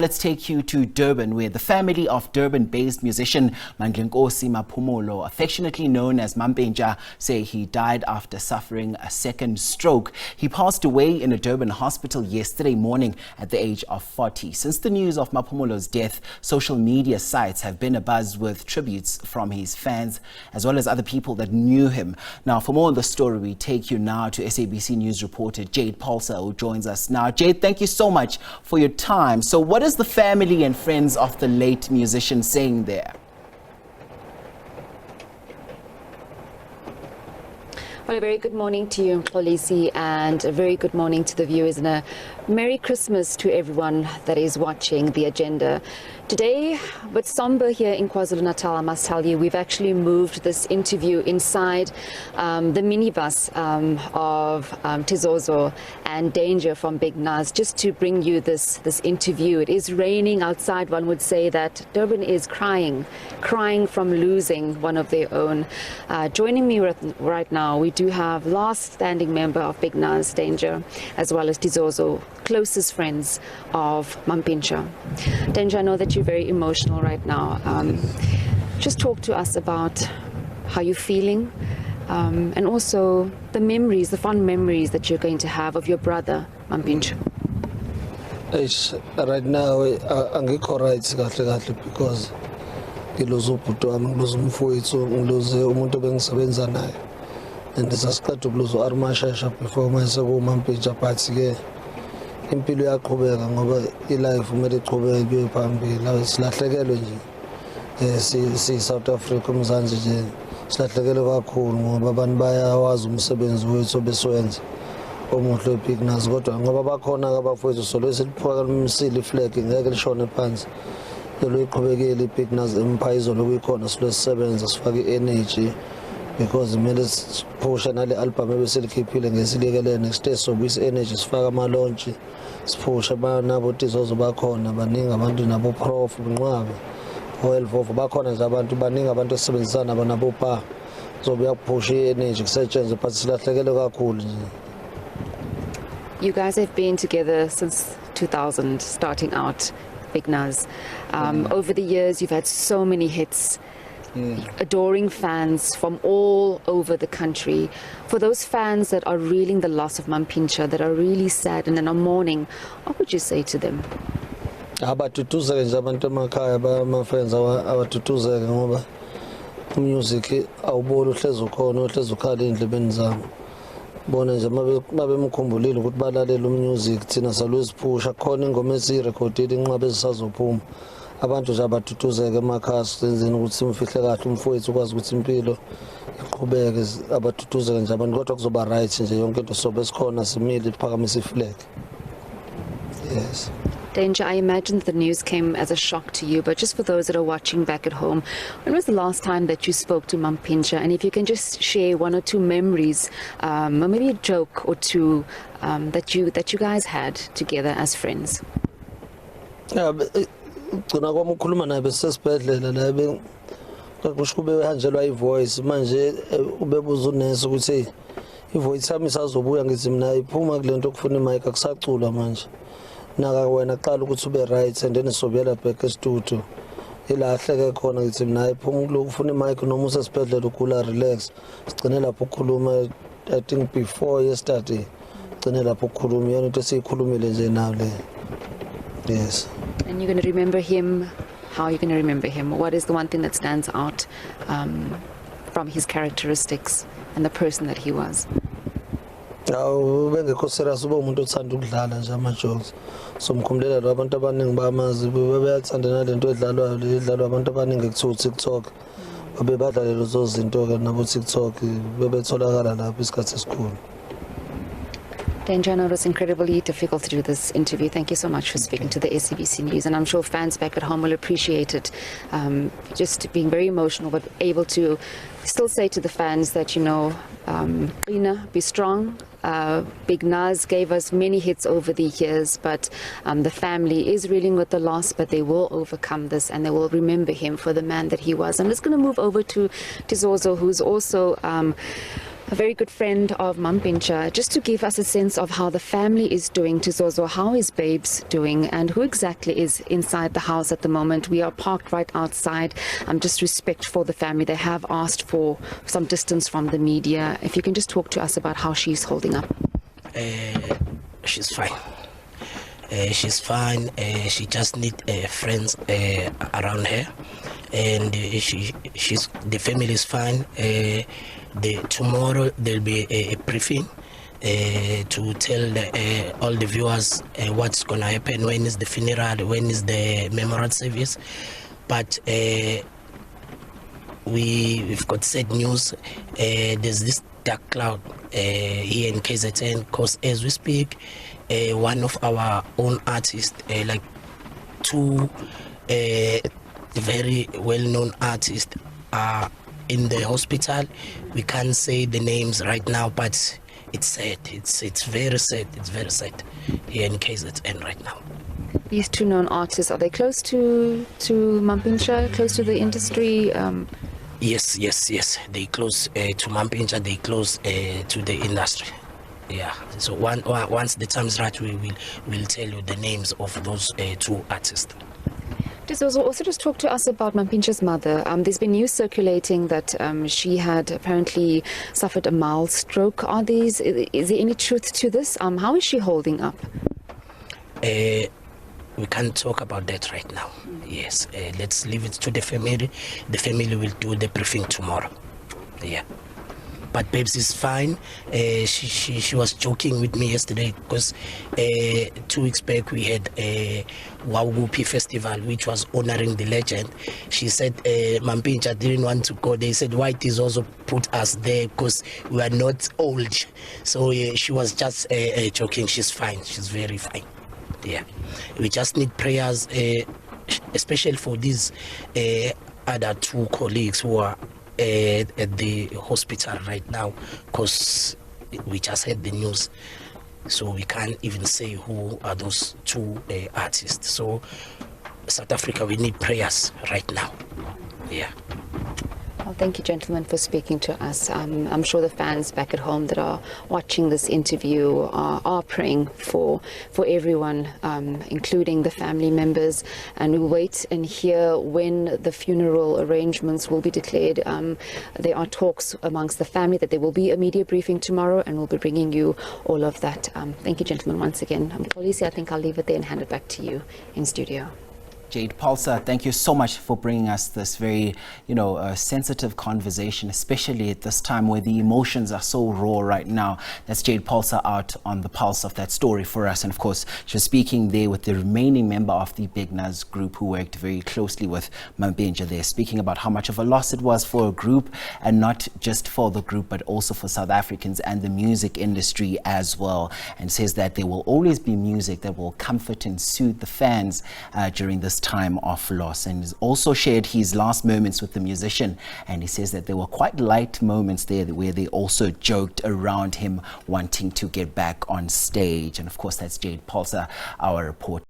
Let's take you to Durban, where the family of Durban-based musician Mampintsha Maphumulo, affectionately known as Mampintsha, say he died after suffering a second stroke. He passed away in a Durban hospital yesterday morning at the age of 40. Since the news of Maphumulo's death, social media sites have been abuzz with tributes from his fans as well as other people that knew him. Now, for more on the story, we take you now to SABC News reporter Jade Paulser, who joins us now. Jade, thank you so much for your time. So what is the family and friends of the late musician saying there? Well, a very good morning to you, Polisi, and a very good morning to the viewers, and a Merry Christmas to everyone that is watching The Agenda. Today, but somber here in KwaZulu-Natal, I must tell you, we've actually moved this interview inside the minibus of Tizozo and Danger from Big Nas, just to bring you this interview. It is raining outside. One would say that Durban is crying from losing one of their own. Joining me right now, we do have last standing member of Big Nas, Danger, as well as Tizozo, closest friends of Mampintsha. Danger, I know that you're very emotional right now. Just talk to us about how you're feeling, and also the memories, the fond memories that you're going to have of your brother, Mampintsha. Right now, I'm right because ngiluze ubhuti wami, ngiluze umfowethu, ngiluze umuntu ebengisebenza naye, and sasiqeda ukuluza u-Armashasha before mase kuMampintsha, but-ke impilo iyaqhubeka ngoba ilife kumele iqhubeke kuye phambili. Silahlekelwe nje si-South Africa, uMzansi nje silahlekelwe kakhulu ngoba abantu bayawazi umsebenzi wethu obesiwenza omuhle eBig Nas, kodwa ngoba bakhona-ke abafowethu solo siliphukamsile iflag ngeke lishone phansi. Lo iqhubekile iBig Nas empire izolo kuyikhona silo sisebenza sifake i-energy because kumele siphushe nale album ebeselikhiphile ngesilekelele next day sobuyisa energy sifaka ama-launch siphushe nabo Tizozo bakhona baningi abantu nabo Prof Nqwabe o-Elvovo bakhona nje abantu baningi abantu esebenzisana nabo pa zobe yakuphusha i-energy kusetshenzwe but silahlekele kakhulu nje. You guys have been together since 2000, starting out Big Nas. Over the years, you've had so many hits, adoring fans from all over the country. For those fans that are reeling the loss of Mampintsha, that are really sad and are mourning, what would you say to them? Abatutuzeke nje abantu emakhaya, ama-friends abatutuzeke ngoba umusic awuboni uhlezi ukhona, uhlezi ukhala endlebeni zami. Bona nje babemkhumbulile ukuthi balalela umusic, thina salweziphusha khona ingoma esiyirekhodile inqabe ezisazophuma. Abantu nje abatutuzeke emakhaya senzeni ukuthi simfihle kahle umfowethu ukwazi ukuthi impilo iqhubeke, abatutuzeke nje abantu, kodwa kuzoba right nje yonke into sobe sikhona simile iphakamise iflag. Yes. Danger, I imagine that the news came as a shock to you, but just for those that are watching back at home, when was the last time that you spoke to Mampintsha? And if you can just share one or two memories, or maybe a joke or two that you guys had together as friends. Yeah, gcina kwami ukukhuluma naye besesibhedlela la kusho kube uhanjelwa ivoice manje ubebuza unesi ukuthi ivoice yami isazobuya, ngithi mina iphuma kulento okufuna imic akusacula manje. Naka wena qala ukuthi ube right and then sobuyela back e-studio. Ilahleke khona ngithi mina iphuma kulokufuna imic noma usesibhedlela ukula relax. Sigcine lapho ukukhuluma, I think before yesterday. Sigcine lapho ukukhuluma yona into esiyikhulumile nje nawe le. Yes. And you're going to remember him. How are you going to remember him? What is the one thing that stands out from his characteristics and the person that he was? Bengekho serious ube umuntu othanda ukudlala nje ama-jokes. So mkhumbulela lo abantu abaningi bamazi bebayathanda nalento edlalwa abantu abaningi kuthiwa TikTok. Bebadlale lezo zinto-ke nabo TikTok bebetholakala lapho isikhathi esikhulu. Danger, I know it's incredibly difficult to do this interview. Thank you so much for speaking to the SABC News, and I'm sure fans back at home will appreciate it. Just being very emotional, but able to still say to the fans that, you know, Ina, be strong. Big Nas gave us many hits over the years, but the family is reeling with the loss, but they will overcome this and they will remember him for the man that he was. I'm just going to move over to Tizozo, who's also A very good friend of Mampintsha. Just to give us a sense of how the family is doing, Tizozo, how is Babes doing and who exactly is inside the house at the moment? We are parked right outside. Just respect for the family. They have asked for some distance from the media. If you can just talk to us about how she's holding up. She's fine. She's fine. She just need friends around her, and she's the family is fine. Tomorrow there'll be a briefing to tell all the viewers what's gonna happen. When is the funeral? When is the memorial service? But we've got sad news. There's this dark cloud here in KZN, because as we speak, one of our own artists, like two very well-known artists, are in the hospital. We can't say the names right now, but it's sad. It's very sad. It's very sad here in KZN right now. These two known artists, are they close to Mampintsha, close to the industry? Yes. They close to Mampintsha. They close to the industry. Yeah. So once the time is right, we'll tell you the names of those two artists. Also just talk to us about Mampintsha's mother. There's been news circulating that she had apparently suffered a mild stroke. Is there any truth to this? How is she holding up? We can't talk about that right now. Yes, let's leave it to the family. The family will do the briefing tomorrow. Yeah. But Babes is fine. She was joking with me yesterday because 2 weeks back we had a Wawupi festival which was honoring the legend. She said Mampintsha didn't want to go. They said why this also put us there because we are not old. So she was just joking. She's fine. She's very fine. Yeah, we just need prayers, especially for these other 2 colleagues who are at the hospital right now, because we just heard the news, so we can't even say who are those 2 artists. So South Africa, we need prayers right now. Yeah. Well, thank you, gentlemen, for speaking to us. I'm sure the fans back at home that are watching this interview are praying for everyone, including the family members. And we wait and hear when the funeral arrangements will be declared. There are talks amongst the family that there will be a media briefing tomorrow, and we'll be bringing you all of that. Thank you, gentlemen, once again. Polisi, I think I'll leave it there and hand it back to you in studio. Jade Pulsar, thank you so much for bringing us this very, sensitive conversation, especially at this time where the emotions are so raw right now. That's Jade Pulsar out on the pulse of that story for us. And of course, she was speaking there with the remaining member of the Big Nuz group who worked very closely with Mampintsha there, speaking about how much of a loss it was for a group, and not just for the group, but also for South Africans and the music industry as well. And says that there will always be music that will comfort and soothe the fans during this time of loss. And he's also shared his last moments with the musician, and he says that there were quite light moments there where they also joked around him wanting to get back on stage. And of course, that's Jade Pulsar, our reporter.